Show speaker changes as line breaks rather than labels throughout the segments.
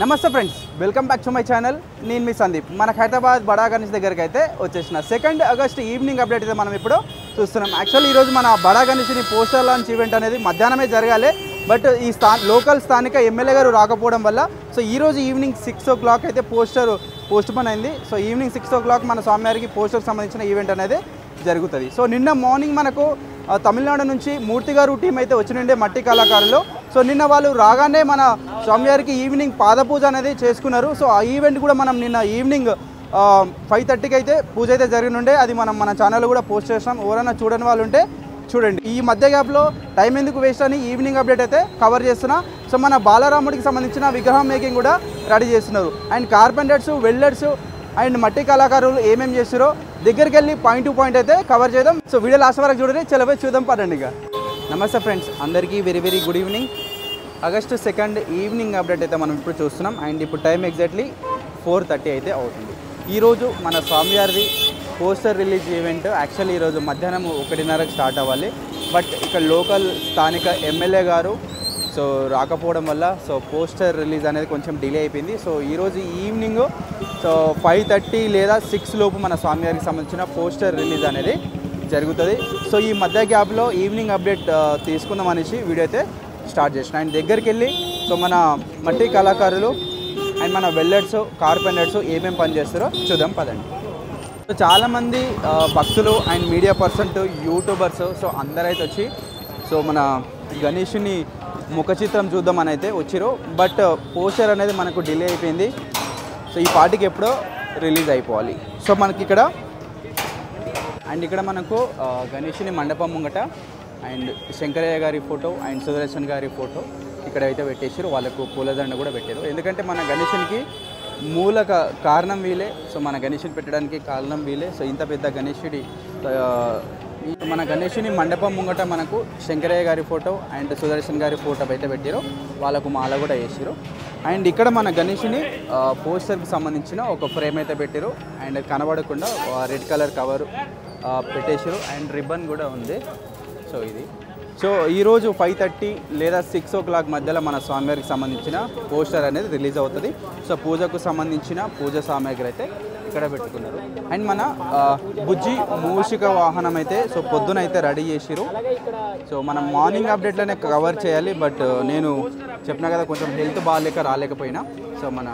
నమస్తే friends, welcome back to my channel. నేను మీ సందీప్. మన హైదరాబాద్ బడా గణేష్ దగ్గరికి అయితే వచ్చేసిన 2 ఆగస్టు ఈవినింగ్ అప్డేట్ అయితే మనం ఇప్పుడు చూస్తున్నాం. యాక్చువల్లీ ఈరోజు మన బడా గణేష్ని పోస్టర్ లాంచ్ ఈవెంట్ అనేది మధ్యాహ్నమే జరగాలి. బట్ ఈ లోకల్ స్థానిక ఎమ్మెల్యే గారు రాకపోవడం వల్ల సో ఈరోజు ఈవినింగ్ 6 o'clock అయితే పోస్ట్ పోన్ అయింది. సో ఈవినింగ్ 6 o'clock మన స్వామివారికి పోస్టర్కి సంబంధించిన ఈవెంట్ అనేది జరుగుతుంది. సో నిన్న మార్నింగ్ మనకు తమిళనాడు నుంచి మూర్తి గారు టీం అయితే వచ్చినుండే మట్టి కళాకారులు. సో నిన్న వాళ్ళు రాగానే మన స్వామివారికి ఈవినింగ్ పాదపూజ అనేది చేసుకున్నారు. సో ఆ ఈవెంట్ కూడా మనం నిన్న ఈవినింగ్ 5:30కి అయితే పూజ అయితే జరిగినుండే. అది మనం మన ఛానల్లో కూడా పోస్ట్ చేస్తాం. ఎవరైనా చూడని వాళ్ళు ఉంటే చూడండి. ఈ మధ్య గ్యాప్లో టైం ఎందుకు వేస్ట్ అని ఈవినింగ్ అప్డేట్ అయితే కవర్ చేస్తున్నా. సో మన బాలరాముడికి సంబంధించిన విగ్రహం మేకింగ్ కూడా రెడీ చేస్తున్నారు. అండ్ కార్పెంటర్స్, వెల్డర్స్ అండ్ మట్టి కళాకారులు ఏమేమి చేస్తారో దగ్గరికి వెళ్ళి పాయింట్ టు పాయింట్ అయితే కవర్ చేద్దాం. సో వీడియో లాస్ట్ వరకు చూడండి. చలవే చూద్దాం పడండి. ఇక నమస్తే ఫ్రెండ్స్, అందరికీ very good evening. August 2 evening update అయితే మనం ఇప్పుడు చూస్తున్నాం. అండ్ ఇప్పుడు టైం ఎగ్జాక్ట్లీ 4:30 అయితే అవుతుంది. ఈరోజు మన స్వామివారిది పోస్టర్ రిలీజ్ ఈవెంట్ యాక్చువల్లీ ఈరోజు మధ్యాహ్నం 1:30కి స్టార్ట్ అవ్వాలి. బట్ ఇక్కడ లోకల్ స్థానిక ఎమ్మెల్యే గారు సో రాకపోవడం వల్ల సో పోస్టర్ రిలీజ్ అనేది కొంచెం డిలే అయిపోయింది. సో ఈరోజు ఈవినింగ్ సో 5:30 లేదా 6 లోపు మన స్వామివారికి సంబంధించిన పోస్టర్ రిలీజ్ అనేది జరుగుతుంది. సో ఈ మధ్య గ్యాప్లో ఈవినింగ్ అప్డేట్ తీసుకుందాం అనేసి వీడియో అయితే స్టార్ట్ చేసిన. అండ్ దగ్గరికి వెళ్ళి సో మన మట్టి కళాకారులు అండ్ మన వెల్డర్స్, కార్పెంటర్స్ ఏమేమి పని చేస్తారో చూద్దాం పదండి. సో చాలామంది భక్తులు and media person, YouTubers so అందరైతే వచ్చి సో మన గణేషుని ముఖ చిత్రం చూద్దామని అయితే వచ్చారు. బట్ పోస్టర్ అనేది మనకు డిలే అయిపోయింది. సో ఈ పార్టీకి ఎప్పుడో రిలీజ్ అయిపోవాలి. సో మనకి ఇక్కడ మనకు గణేషుని మండపం ముంగట అండ్ శంకరయ్య గారి ఫోటో అండ్ సుదర్శన్ గారి ఫోటో ఇక్కడ అయితే పెట్టేసారు. వాళ్ళకు పూలదండ కూడా పెట్టారు. ఎందుకంటే మన గణేషునికి మూల కారణం వీలే. సో మన గణేషుని పెట్టడానికి కారణం వీలే. సో ఇంత పెద్ద గణేషుడి మన గణేషుని మండపం ముంగట మనకు శంకరయ్య గారి ఫోటో అండ్ సుదర్శన్ గారి ఫోటో అయితే పెట్టారు. వాళ్ళకు మాల కూడా వేసారు. అండ్ ఇక్కడ మన గణేషుని పోస్టర్కి సంబంధించిన ఒక ఫ్రేమ్ అయితే పెట్టారు. అండ్ కనబడకుండా రెడ్ కలర్ కవర్ పెట్టేసారు. అండ్ రిబ్బన్ కూడా ఉంది. సో ఇది సో ఈరోజు 5:30 లేదా 6 o'clock మధ్యలో మన స్వామివారికి సంబంధించిన పోస్టర్ అనేది రిలీజ్ అవుతుంది. సో పూజకు సంబంధించిన పూజ సామాగ్రి అయితే ఇక్కడ పెట్టుకున్నారు. అండ్ మన బుజ్జి మూషిక వాహనం అయితే సో పొద్దున అయితే రెడీ చేసిరు. సో మనం మార్నింగ్ అప్డేట్లోనే కవర్ చేయాలి. బట్ నేను చెప్పినా కదా కొంచెం హెల్త్ బాగాలేక రాలేకపోయినా. సో మన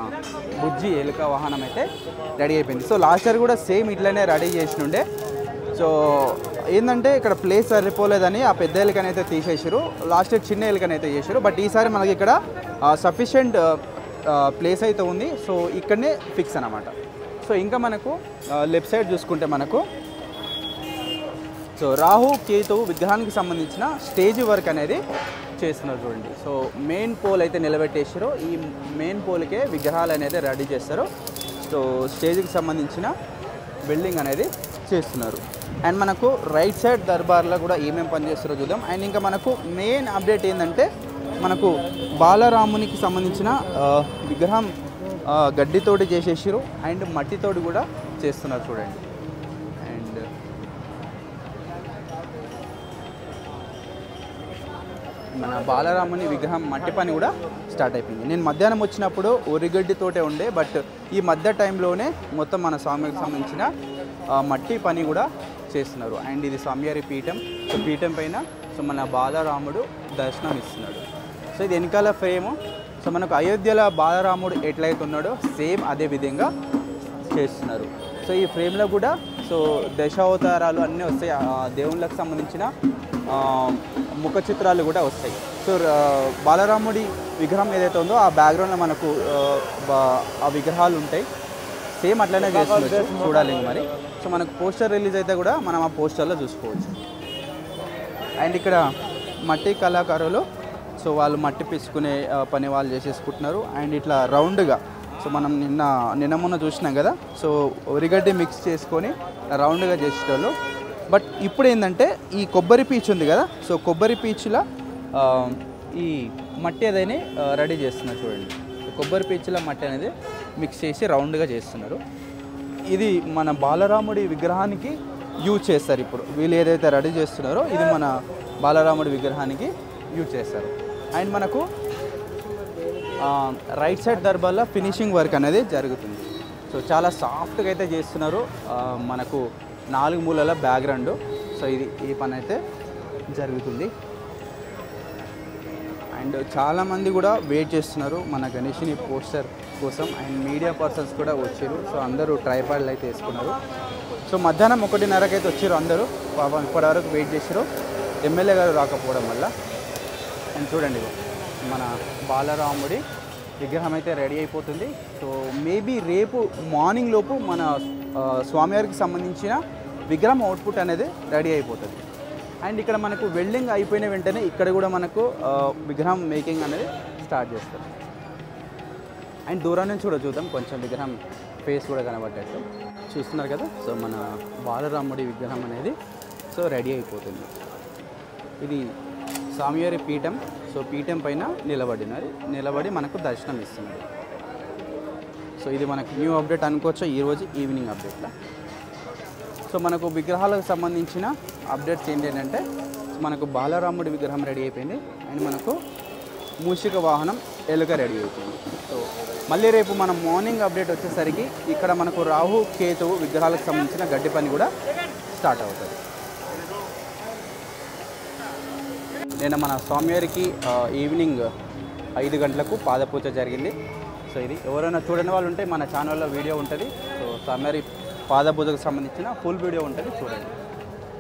బుజ్జి ఎలుక వాహనం అయితే రెడీ అయిపోయింది. సో లాస్ట్ ఇయర్ కూడా సేమ్ ఇట్లనే రెడీ చేసినుండే. సో ఏంటంటే ఇక్కడ ప్లేస్ సరిపోలేదని ఆ పెద్ద ఎలుకని అయితే తీసేసారు. లాస్ట్ ఇయర్ చిన్న ఎలుకని అయితే చేశారు. బట్ ఈసారి మనకి ఇక్కడ సఫిషియెంట్ ప్లేస్ అయితే ఉంది. సో ఇక్కడనే ఫిక్స్ అన్నమాట. సో ఇంకా మనకు లెఫ్ట్ సైడ్ చూసుకుంటే మనకు సో రాహు కేతు విగ్రహానికి సంబంధించిన స్టేజ్ వర్క్ అనేది చేస్తున్నారు చూడండి. సో మెయిన్ పోల్ అయితే నిలబెట్టేసారు. ఈ మెయిన్ పోల్కే విగ్రహాలు అనేది రెడీ చేస్తారు. సో స్టేజ్కి సంబంధించిన బిల్డింగ్ అనేది చేస్తున్నారు. అండ్ మనకు రైట్ సైడ్ దర్బార్లో కూడా ఏమేమి పని చేస్తారో చూద్దాం. అండ్ ఇంకా మనకు మెయిన్ అప్డేట్ ఏంటంటే మనకు బాలరామునికి సంబంధించిన విగ్రహం గడ్డితోటి చేసేసారు. అండ్ మట్టితోటి కూడా చేస్తున్నారు చూడండి. అండ్ మన బాలరాముని విగ్రహం మట్టి పని కూడా స్టార్ట్ అయిపోయింది. నేను మధ్యాహ్నం వచ్చినప్పుడు ఒరిగడ్డితోటే ఉండే. బట్ ఈ మధ్య టైంలోనే మొత్తం మన స్వామికి సంబంధించిన మట్టి పని కూడా చేస్తున్నారు. అండ్ ఇది స్వామివారి పీఠం. సో పీఠం పైన సో మన బాలరాముడు దర్శనం ఇస్తున్నాడు. సో ఇది వెనకాల ఫ్రేము. సో మనకు అయోధ్యలో బాలరాముడు ఎట్లయితే ఉన్నాడో సేమ్ అదే విధంగా చేస్తున్నారు. సో ఈ ఫ్రేమ్లో కూడా సో దశావతారాలు అన్నీ వస్తాయి. దేవుళ్ళకి సంబంధించిన ముఖ చిత్రాలు కూడా వస్తాయి. సో బాలరాముడి విగ్రహం ఏదైతే ఉందో ఆ బ్యాక్గ్రౌండ్లో మనకు ఆ విగ్రహాలు ఉంటాయి. సేమ్ అట్లనే చేస్తున్నారు. చూడాలి మరి. సో మనకు పోస్టర్ రిలీజ్ అయితే కూడా మనం ఆ పోస్టర్లో చూసుకోవచ్చు. అండ్ ఇక్కడ మట్టి కళాకారులు సో వాళ్ళు మట్టి పిసుకునే పని వాళ్ళు చేసేసుకుంటున్నారు. అండ్ ఇట్లా రౌండ్గా సో మనం నిన్న మొన్న చూసినాం కదా. సో ఒరిగడ్డి మిక్స్ చేసుకొని రౌండ్గా చేసేటోళ్ళు. బట్ ఇప్పుడు ఏంటంటే ఈ కొబ్బరి పీచు ఉంది కదా. సో కొబ్బరి పీచుల ఈ మట్టి అదైనా రెడీ చేస్తున్నారు చూడండి. కొబ్బరి పీచుల మట్టి అనేది మిక్స్ చేసి రౌండ్గా చేస్తున్నారు. ఇది మన బాలరాముడి విగ్రహానికి యూజ్ చేస్తారు. ఇప్పుడు వీళ్ళు ఏదైతే రెడీ చేస్తున్నారో ఇది మన బాలరాముడి విగ్రహానికి యూజ్ చేస్తారు. అండ్ మనకు రైట్ సైడ్ దర్బార్లో ఫినిషింగ్ వర్క్ అనేది జరుగుతుంది. సో చాలా సాఫ్ట్గా అయితే చేస్తున్నారు. మనకు 4 మూలల బ్యాక్గ్రౌండ్. సో ఇది ఈ పని అయితే జరుగుతుంది. అండ్ చాలామంది కూడా వెయిట్ చేస్తున్నారు మన గణేష్ని పోస్టర్ కోసం. అండ్ మీడియా పర్సన్స్ కూడా వచ్చారు. సో అందరూ ట్రైపాడ్లు అయితే వేసుకున్నారు. సో మధ్యాహ్నం 1:30కి అయితే వచ్చారు అందరూ. పాపం ఇప్పటివరకు వెయిట్ చేశారు ఎమ్మెల్యే గారు రాకపోవడం వల్ల. అండ్ చూడండి మన బాలరాముడి విగ్రహం అయితే రెడీ అయిపోతుంది. సో మేబీ రేపు మార్నింగ్ లోపు మన స్వామివారికి సంబంధించిన విగ్రహం అవుట్పుట్ అనేది రెడీ అయిపోతుంది. అండ్ ఇక్కడ మనకు వెల్డింగ్ అయిపోయిన వెంటనే ఇక్కడ కూడా మనకు విగ్రహం మేకింగ్ అనేది స్టార్ట్ చేస్తారు. అండ్ దూరం నుంచి కూడా చూద్దాం, కొంచెం విగ్రహం ఫేస్ కూడా కనబడ్డట్టు చూస్తున్నారు కదా. సో మన బాలరాముడి విగ్రహం అనేది సో రెడీ అయిపోతుంది. ఇది స్వామివారి పీఠం. సో పీఠం పైన నిలబడి మనకు దర్శనం ఇస్తున్నారు. సో ఇది మనకు న్యూ అప్డేట్ అనుకోవచ్చు ఈరోజు ఈవినింగ్ అప్డేట్లో. సో మనకు విగ్రహాలకు సంబంధించిన అప్డేట్స్ ఏంటంటే మనకు బాలరాముడి విగ్రహం రెడీ అయిపోయింది. అండ్ మనకు మూషిక వాహనం ఎలుక రెడీ అయిపోయింది. సో మళ్ళీ రేపు మనం మార్నింగ్ అప్డేట్ వచ్చేసరికి ఇక్కడ మనకు రాహు కేతువు విగ్రహాలకు సంబంధించిన గడ్డి పని కూడా స్టార్ట్ అవుతుంది. నేను మన స్వామివారికి ఈవినింగ్ 5 గంటలకు పాదపూజ జరిగింది. సో ఇది ఎవరైనా చూడని వాళ్ళు ఉంటే మన ఛానల్లో వీడియో ఉంటుంది. సో స్వామివారి పాదపూజకు సంబంధించిన ఫుల్ వీడియో ఉంటుంది, చూడండి.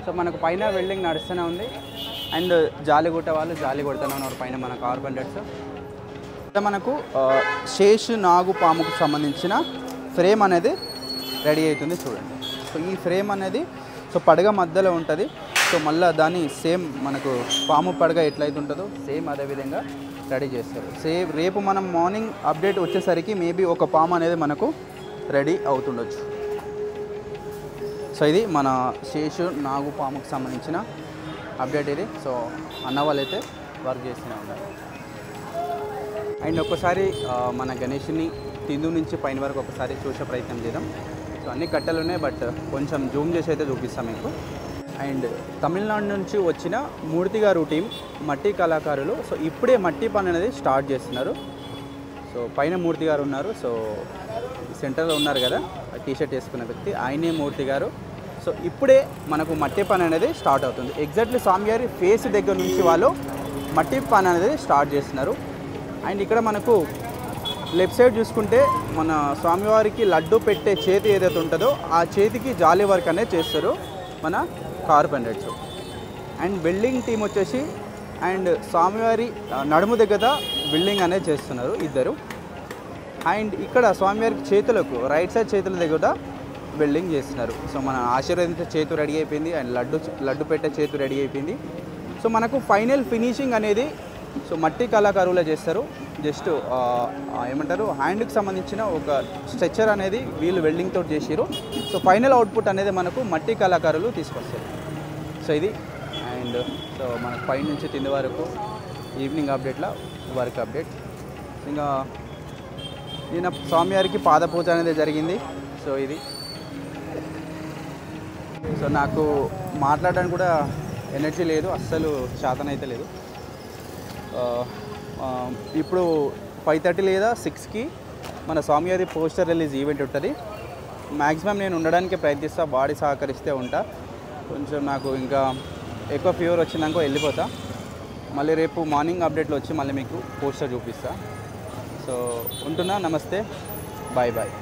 సో మనకు పైన వెల్డింగ్ నడుస్తూనే ఉంది. అండ్ జాలి కొట్టే వాళ్ళు జాలి కొడుతూనే ఉన్నారు పైన మన కార్పెంటర్స్. మనకు శేషు నాగు పాముకు సంబంధించిన ఫ్రేమ్ అనేది రెడీ అవుతుంది, చూడండి. సో ఈ ఫ్రేమ్ అనేది సో పడగ మధ్యలో ఉంటుంది. సో మళ్ళీ దాన్ని సేమ్ మనకు పాము పడగ ఎట్లయితే ఉంటుందో సేమ్ అదేవిధంగా రెడీ చేస్తారు. రేపు మనం మార్నింగ్ అప్డేట్ వచ్చేసరికి మేబీ ఒక పాము అనేది మనకు రెడీ అవుతుండొచ్చు. సో ఇది మన శేషు నాగు పాముకు సంబంధించిన అప్డేట్ ఇది. సో అన్న వాళ్ళైతే వర్క్ చేస్తూనే ఉన్నారు. అండ్ ఒక్కసారి మన గణేష్ని తిందు నుంచి పైన వరకు ఒకసారి చూసే ప్రయత్నం చేద్దాం. సో అన్ని కట్టెలు ఉన్నాయి, బట్ కొంచెం జూమ్ చేసి అయితే చూపిస్తాం మీకు. అండ్ తమిళనాడు నుంచి వచ్చిన మూర్తి గారు టీం మట్టి కళాకారులు. సో ఇప్పుడే మట్టి పని అనేది స్టార్ట్ చేస్తున్నారు. సో పైన మూర్తి గారు ఉన్నారు. సో సెంటర్లో ఉన్నారు కదా టీషర్ట్ వేసుకున్న వ్యక్తి, ఆయనే మూర్తి గారు. సో ఇప్పుడే మనకు మట్టి పని అనేది స్టార్ట్ అవుతుంది. ఎగ్జాక్ట్లీ స్వామివారి ఫేస్ దగ్గర నుంచి వాళ్ళు మట్టి పని అనేది స్టార్ట్ చేస్తున్నారు. అండ్ ఇక్కడ మనకు లెఫ్ట్ సైడ్ చూసుకుంటే మన స్వామివారికి లడ్డు పెట్టే చేతి ఏదైతే ఉంటుందో ఆ చేతికి జాలి వర్క్ అనేది చేస్తారు మన కార్పెంటర్స్. అండ్ వెల్డింగ్ టీం వచ్చేసి అండ్ స్వామివారి నడుము దగ్గర బిల్డింగ్ అనేది చేస్తున్నారు ఇద్దరు. అండ్ ఇక్కడ స్వామివారికి చేతులకు రైట్ సైడ్ చేతుల దగ్గర వెల్డింగ్ చేస్తున్నారు. సో మన ఆశీర్వదించే చేతు రెడీ అయిపోయింది. అండ్ లడ్డు పెట్టే చేతు రెడీ అయిపోయింది. సో మనకు ఫైనల్ ఫినిషింగ్ అనేది సో మట్టి కళాకారులే చేస్తారు. జస్ట్ ఏమంటారు హ్యాండ్కి సంబంధించిన ఒక స్ట్రెచ్చర్ అనేది వీళ్ళు వెల్డింగ్తో చేసారు. సో ఫైనల్ అవుట్పుట్ అనేది మనకు మట్టి కళాకారులు తీసుకొస్తారు. సో ఇది అండ్ సో మనకు పై నుంచి తిండి వరకు ఈవినింగ్ అప్డేట్లో వర్క్ అప్డేట్. ఇంకా నిన్న స్వామివారికి పాదపూజ అనేది జరిగింది. సో ఇది సో నాకు మాట్లాడడానికి కూడా ఎనర్జీ లేదు, అస్సలు శాతనైతే లేదు. ఇప్పుడు 5:30 లేదా 6కి మన స్వామివారి పోస్టర్ రిలీజ్ ఈవెంట్ ఉంటుంది. మ్యాక్సిమం నేను ఉండడానికి ప్రయత్నిస్తా, బాడీ సహకరిస్తే ఉంటా. కొంచెం నాకు ఇంకా ఎక్కువ ఫీవర్ వచ్చిందనుకో వెళ్ళిపోతా. మళ్ళీ రేపు మార్నింగ్ అప్డేట్లో వచ్చి మళ్ళీ మీకు పోస్టర్ చూపిస్తా. సో ఉంటున్నా, నమస్తే, బాయ్ బాయ్.